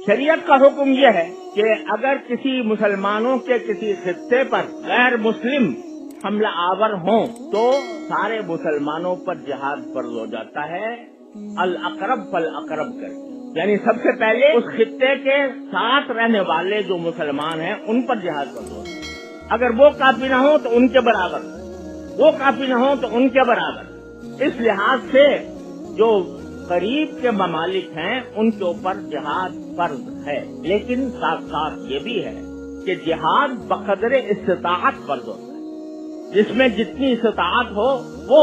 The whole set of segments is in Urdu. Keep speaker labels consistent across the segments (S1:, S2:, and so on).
S1: شریعت کا حکم یہ ہے کہ اگر کسی مسلمانوں کے کسی خطے پر غیر مسلم حملہ آور ہوں تو سارے مسلمانوں پر جہاد فرض ہو جاتا ہے، الاقرب فالاقرب کر کے، یعنی سب سے پہلے اس خطے کے ساتھ رہنے والے جو مسلمان ہیں ان پر جہاد فرض ہوتا ہے۔ اگر وہ کافی نہ ہوں تو ان کے برابر، وہ کافی نہ ہوں تو ان کے برابر۔ اس لحاظ سے جو قریب کے ممالک ہیں ان کے اوپر جہاد فرض ہے، لیکن ساتھ ساتھ یہ بھی ہے کہ جہاد بقدر استطاعت فرض ہوتا ہے، جس میں جتنی استطاعت ہو وہ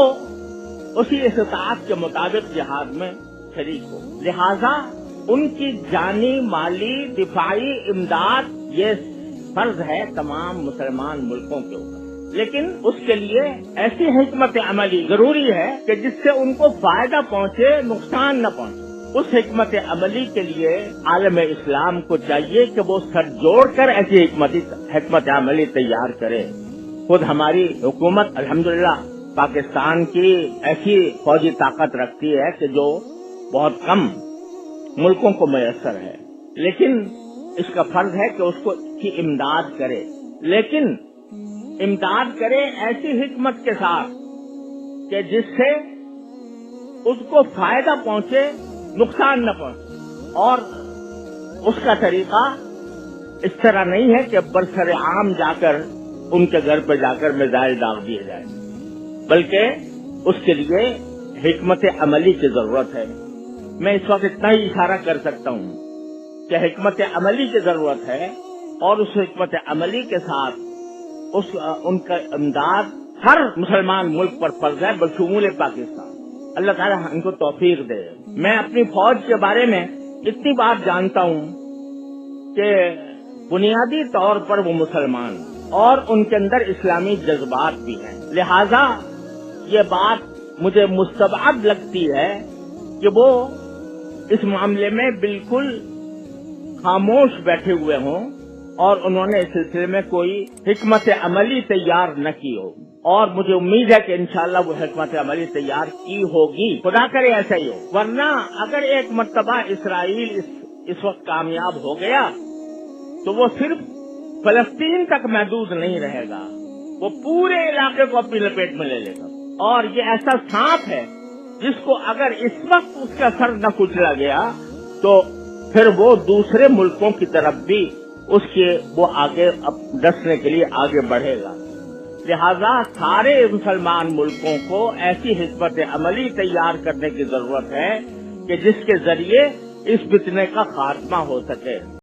S1: اسی استطاعت کے مطابق جہاد میں شریک ہو۔ لہذا ان کی جانی، مالی، دفاعی امداد یہ فرض ہے تمام مسلمان ملکوں کے اوپر، لیکن اس کے لیے ایسی حکمت عملی ضروری ہے کہ جس سے ان کو فائدہ پہنچے، نقصان نہ پہنچے۔ اس حکمت عملی کے لیے عالم اسلام کو چاہیے کہ وہ سر جوڑ کر ایسی حکمت عملی تیار کرے۔ خود ہماری حکومت الحمدللہ پاکستان کی ایسی فوجی طاقت رکھتی ہے کہ جو بہت کم ملکوں کو میسر ہے، لیکن اس کا فرض ہے کہ اس کو کی امداد کرے، لیکن امداد کرے ایسی حکمت کے ساتھ کہ جس سے اس کو فائدہ پہنچے، نقصان نہ پہنچے۔ اور اس کا طریقہ اس طرح نہیں ہے کہ برسر عام جا کر ان کے گھر پہ جا کر میزائل داغ دیے جائیں، بلکہ اس کے لیے حکمت عملی کی ضرورت ہے۔ میں اس وقت اتنا ہی اشارہ کر سکتا ہوں کہ حکمت عملی کی ضرورت ہے، اور اس حکمت عملی کے ساتھ ان کا امداد ہر مسلمان ملک پر فرض ہے بشمول پاکستان۔ اللہ تعالیٰ ان کو توفیق دے۔ میں اپنی فوج کے بارے میں اتنی بات جانتا ہوں کہ بنیادی طور پر وہ مسلمان اور ان کے اندر اسلامی جذبات بھی ہیں، لہذا یہ بات مجھے مستبعد لگتی ہے کہ وہ اس معاملے میں بالکل خاموش بیٹھے ہوئے ہوں اور انہوں نے اس سلسلے میں کوئی حکمت عملی تیار نہ کی ہو، اور مجھے امید ہے کہ انشاءاللہ وہ حکمت عملی تیار کی ہوگی، خدا کرے ایسا ہی ہو۔ ورنہ اگر ایک مرتبہ اسرائیل اس وقت کامیاب ہو گیا تو وہ صرف فلسطین تک محدود نہیں رہے گا، وہ پورے علاقے کو اپنی لپیٹ میں لے لے گا، اور یہ ایسا سانپ ہے جس کو اگر اس وقت اس کا سر نہ کچلا گیا تو پھر وہ دوسرے ملکوں کی طرف بھی وہ آگے ڈسنے کے لیے آگے بڑھے گا۔ لہذا سارے مسلمان ملکوں کو ایسی حکمت عملی تیار کرنے کی ضرورت ہے کہ جس کے ذریعے اس فتنے کا خاتمہ ہو سکے۔